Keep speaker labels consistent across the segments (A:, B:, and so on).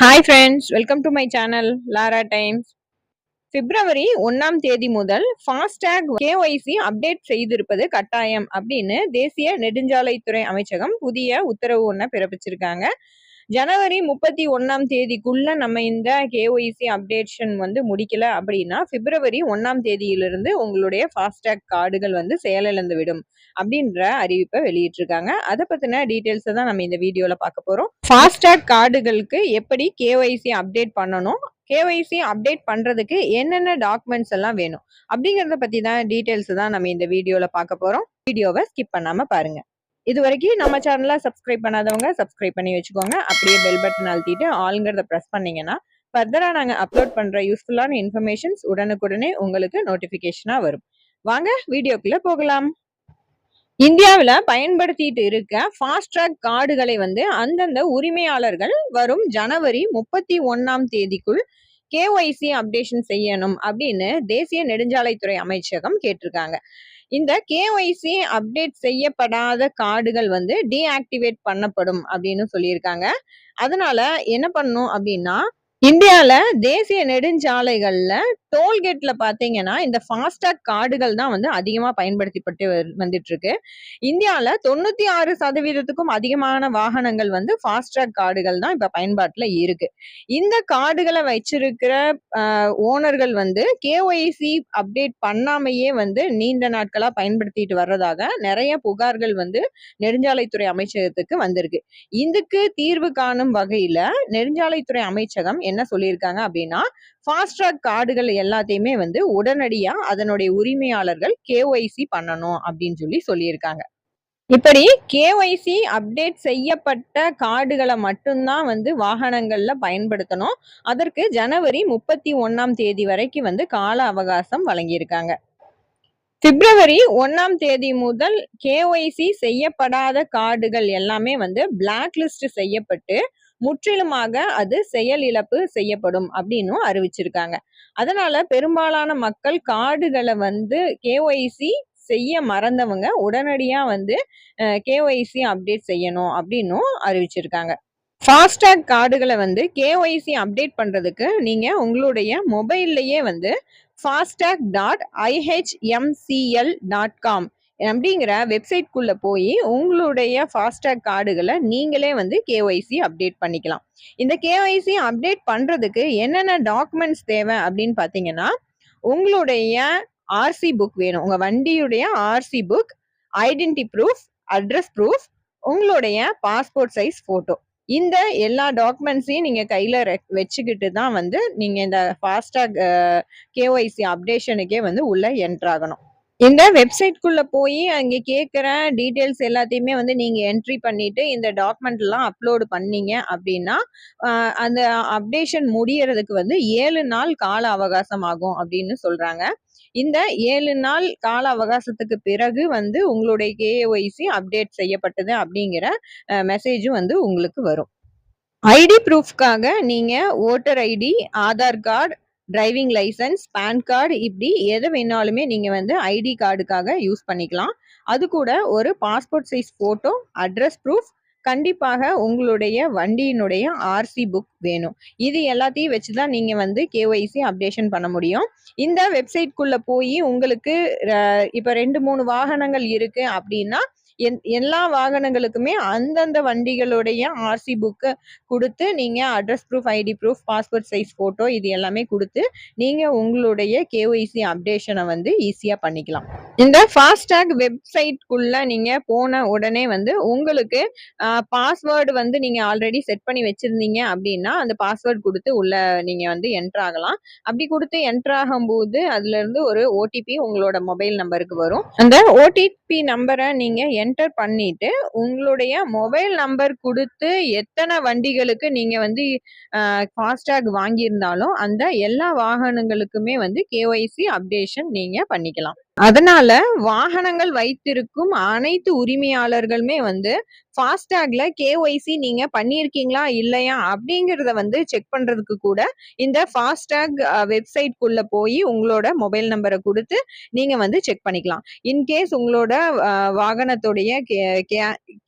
A: Hi friends, welcome to my channel Lara Times. பிப்ரவரி 1ஆம் தேதி முதல் ஃபாஸ்டாக் KYC அப்டேட் செய்திருப்பது கட்டாயம் அப்படின்னு தேசிய நெடுஞ்சாலைத்துறை அமைச்சகம் புதிய உத்தரவு ஒன்றை பிறப்பிச்சிருக்காங்க. ஜனவரி 31ஆம் தேதிக்குள்ள நம்ம இந்த KYC அப்டேஷன் முடிக்கல அப்படின்னா பிப்ரவரி 1ஆம் தேதியிலிருந்து உங்களுடைய ஃபாஸ்டாக் கார்டுகள் செயலிழந்து விடும் அப்படின்ற அறிவிப்பை வெளியிட்டிருக்காங்க. அதை பத்தின டீட்டெயில்ஸை தான் நம்ம இந்த வீடியோல பார்க்க போறோம். ஃபாஸ்டாக் கார்டுகளுக்கு எப்படி KYC அப்டேட் பண்ணணும், KYC அப்டேட் பண்றதுக்கு என்னென்ன டாக்குமெண்ட்ஸ் எல்லாம் வேணும் அப்படிங்கறத பத்தி தான் டீடைல்ஸ் தான் நம்ம இந்த வீடியோல பார்க்க போறோம். வீடியோவை ஸ்கிப் பண்ணாம பாருங்க. இது வரைக்கும் நம்ம சேனலை சப்ஸ்கிரைப் பண்ணாதவங்க சப்ஸ்கிரைப் பண்ணி வச்சுக்கோங்க. அப்படியே பெல் பட்டன் அழுத்திட்டு ஆல்ங்கிறத ப்ரெஸ் பண்ணீங்கன்னா ஃபர்தரா நாங்க அப்லோட் பண்ற யூஸ்ஃபுல்லான இன்ஃபர்மேஷன்ஸ் உடனுக்குடனே உங்களுக்கு நோட்டிபிகேஷனா வரும். வாங்க வீடியோக்குள்ள போகலாம். இந்தியாவில் பயன்படுத்திட்டு இருக்க ஃபாஸ்ட்ராக் கார்டுகளை அந்தந்த உரிமையாளர்கள் வரும் ஜனவரி 31ஆம் தேதிக்குள் KYC அப்டேஷன் செய்யணும் அப்படின்னு தேசிய நெடுஞ்சாலைத்துறை அமைச்சகம் கேட்டிருக்காங்க. இந்த KYC அப்டேட் செய்யப்படாத கார்டுகள் டீஆக்டிவேட் பண்ணப்படும் அப்படின்னு சொல்லியிருக்காங்க. அதனால என்ன பண்ணணும் அப்படின்னா, இந்தியால தேசிய நெடுஞ்சாலைகள்ல டோல்கேட்ல பாத்தீங்கன்னா இந்த ஃபாஸ்டாக் கார்டுகள் தான் அதிகமா பயன்படுத்தப்பட்டு வந்துட்டு இருக்கு. இந்தியால 96% அதிகமான வாகனங்கள் ஃபாஸ்டாக் கார்டுகள் தான் இப்ப பயன்பாட்டுல இருக்கு. இந்த கார்டுகளை வச்சிருக்கிற ஓனர்கள் KYC அப்டேட் பண்ணாமையே நீண்ட நாட்களா பயன்படுத்திட்டு வர்றதாக நிறைய புகார்கள் நெடுஞ்சாலைத்துறை அமைச்சகத்துக்கு வந்திருக்கு. இதுக்கு தீர்வு காணும் வகையில நெடுஞ்சாலைத்துறை அமைச்சகம் என்ன சொல்லியிருக்காங்க அப்படின்னா, ஃபாஸ்ட்ராக் கார்டுகள் எல்லாத்தையுமே உடனடியா அதனுடைய உரிமையாளர்கள் KYC பண்ணணும் அப்படின்னு சொல்லியிருக்காங்க. இப்படி KYC அப்டேட் செய்யப்பட்ட கார்டுகளை மட்டும்தான் வாகனங்கள்ல பயன்படுத்தணும். அதற்கு ஜனவரி 31ஆம் தேதி வரைக்கும் கால அவகாசம் வழங்கியிருக்காங்க. பிப்ரவரி 1ஆம் தேதி முதல் KYC செய்யப்படாத கார்டுகள் எல்லாமே பிளாக் லிஸ்ட் செய்யப்பட்டு முற்றிலுமாக அது செயல் இழப்பு செய்யப்படும் அப்படின்னு அறிவிச்சிருக்காங்க. அதனால பெரும்பாலான மக்கள் கார்டுகளை KYC செய்ய மறந்தவங்க உடனடியா KYC அப்டேட் செய்யணும் அப்படின்னும் அறிவிச்சிருக்காங்க. ஃபாஸ்டாக் கார்டுகளை KYC அப்டேட் பண்றதுக்கு நீங்க உங்களுடைய மொபைல்லையே fastag.ihmcl.com அப்படிங்கிற வெப்சைட்குள்ள போய் உங்களுடைய ஃபாஸ்டாக் கார்டுகளை நீங்களே KYC அப்டேட் பண்ணிக்கலாம். இந்த KYC அப்டேட் பண்றதுக்கு என்னென்ன டாக்குமெண்ட்ஸ் தேவை அப்படின்னு பாத்தீங்கன்னா, உங்களுடைய RC புக் வேணும். உங்க வண்டியுடைய RC book, identity proof, address proof, உங்களுடைய பாஸ்போர்ட் சைஸ் போட்டோ. இந்த எல்லா டாக்குமெண்ட்ஸையும் நீங்க கையில வச்சுக்கிட்டு தான் நீங்க இந்த ஃபாஸ்டாக் KYC அப்டேஷனுக்கே உள்ள என்டர் ஆகணும். இந்த வெப்சைட்குள்ள போய் அங்கே கேட்குற டீட்டெயில்ஸ் எல்லாத்தையுமே நீங்க என்ட்ரி பண்ணிட்டு இந்த டாக்குமெண்ட் எல்லாம் அப்லோடு பண்ணீங்க அப்படின்னா அந்த அப்டேஷன் முடியறதுக்கு 7 நாள் கால அவகாசம் ஆகும் அப்படின்னு சொல்றாங்க. இந்த 7 நாள் கால அவகாசத்துக்கு பிறகு உங்களுடைய KYC அப்டேட் செய்யப்பட்டது அப்படிங்கிற மெசேஜும் உங்களுக்கு வரும். ஐடி ப்ரூஃப்காக நீங்க voter ID, Aadhaar card, driving licence, PAN card இப்படி எதை வேணாலுமே நீங்க ஐடி கார்டுக்காக யூஸ் பண்ணிக்கலாம். அது கூட ஒரு passport size photo, address proof, கண்டிப்பாக உங்களுடைய வண்டியினுடைய RC புக் வேணும். இது எல்லாத்தையும் வச்சுதான் நீங்க KYC அப்டேஷன் பண்ண முடியும். இந்த வெப்சைட்குள்ள போய் உங்களுக்கு இப்ப 2-3 வாகனங்கள் இருக்கு அப்படின்னா எல்லா வாகனங்களுக்குமே அந்தந்த வண்டிகளுடைய RC புக்கு கொடுத்து நீங்க address proof, ID proof, passport size photo இது எல்லாமே கொடுத்து நீங்க உங்களுடைய KYC அப்டேஷனை ஈஸியா பண்ணிக்கலாம். இந்த ஃபாஸ்டாக் வெப்சைட்குள்ள நீங்க போன உடனே உங்களுக்கு பாஸ்வேர்டு நீங்க ஆல்ரெடி செட் பண்ணி வச்சிருந்தீங்க அப்படின்னா அந்த பாஸ்வேர்டு கொடுத்து உள்ள நீங்க என்டர் ஆகலாம். அப்படி கொடுத்து என்டர் ஆகும்போது அதுல இருந்து ஒரு OTP உங்களோட மொபைல் நம்பருக்கு வரும். அந்த OTP நம்பரை நீங்க என்டர் பண்ணிட்டு உங்களுடைய மொபைல் நம்பர் கொடுத்து எத்தனை வண்டிகளுக்கு நீங்க ஃபாஸ்டாக் வாங்கியிருந்தாலும் அந்த எல்லா வாகனங்களுக்குமே KYC அப்டேஷன் நீங்க பண்ணிக்கலாம். அதனால வாகனங்கள் வைத்திருக்கும் அனைத்து உரிமையாளர்களுமே வந்து ஃபாஸ்டேக்ல கேஒய்சி நீங்க பண்ணியிருக்கீங்களா இல்லையா அப்படிங்கிறத வந்து செக் பண்றதுக்கு கூட இந்த ஃபாஸ்டேக் வெப்சைட்குள்ள போய் உங்களோட மொபைல் நம்பரை கொடுத்து நீங்க வந்து செக் பண்ணிக்கலாம். இன்கேஸ் உங்களோட வாகனத்துடைய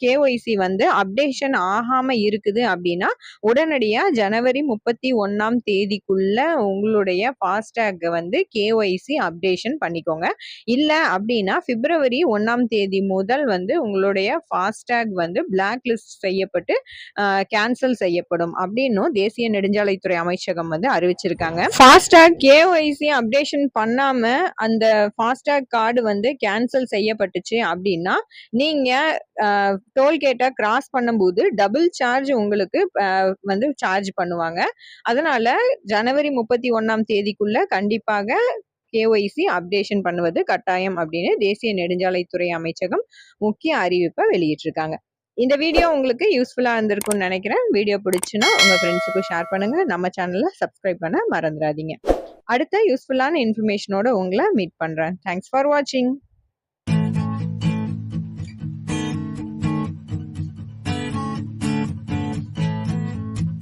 A: கேஒய்சி வந்து அப்டேஷன் ஆகாம இருக்குது அப்படின்னா உடனடியா ஜனவரி 31ஆம் தேதிக்குள்ள உங்களுடைய ஃபாஸ்டேக் வந்து கேஒய்சி அப்டேஷன் பண்ணிக்கோங்க. இல்ல அப்படின்னா பிப்ரவரி 1ஆம் தேதி முதல் வந்து உங்களுடைய ஃபாஸ்டேக் வந்து பிளாக் லிஸ்ட் செய்யப்பட்டு கேன்சல் செய்யப்படும் அப்படின்னும் தேசிய நெடுஞ்சாலைத்துறை அமைச்சகம் வந்து அறிவிச்சிருக்காங்க. ஃபாஸ்டேக் கேஒய்சி அப்டேஷன் பண்ணாம அந்த ஃபாஸ்டேக் கார்டு வந்து கேன்சல் செய்யப்பட்டுச்சு அப்படின்னா நீங்க டோல்கேட்டை கிராஸ் பண்ணும்போது டபுள் சார்ஜ் உங்களுக்கு வந்து சார்ஜ் பண்ணுவாங்க. அதனால ஜனவரி 31ஆம் தேதிக்குள்ள கண்டிப்பாக கேஒய்சி அப்டேஷன் பண்ணுவது கட்டாயம் அப்படின்னு தேசிய நெடுஞ்சாலைத்துறை அமைச்சகம் முக்கிய அறிவிப்பை வெளியிட்டிருக்காங்க. இந்த வீடியோ உங்களுக்கு யூஸ்ஃபுல்லா இருந்திருக்கும்னு நினைக்கிறேன். வீடியோ பிடிச்சுன்னா உங்க ஃப்ரெண்ட்ஸுக்கும் ஷேர் பண்ணுங்க. நம்ம சேனலை சப்ஸ்கிரைப் பண்ண மறந்துடாதீங்க. அடுத்த யூஸ்ஃபுல்லான இன்ஃபர்மேஷனோட உங்களை மீட் பண்றேன். தேங்க்ஸ் ஃபார் வாட்சிங்.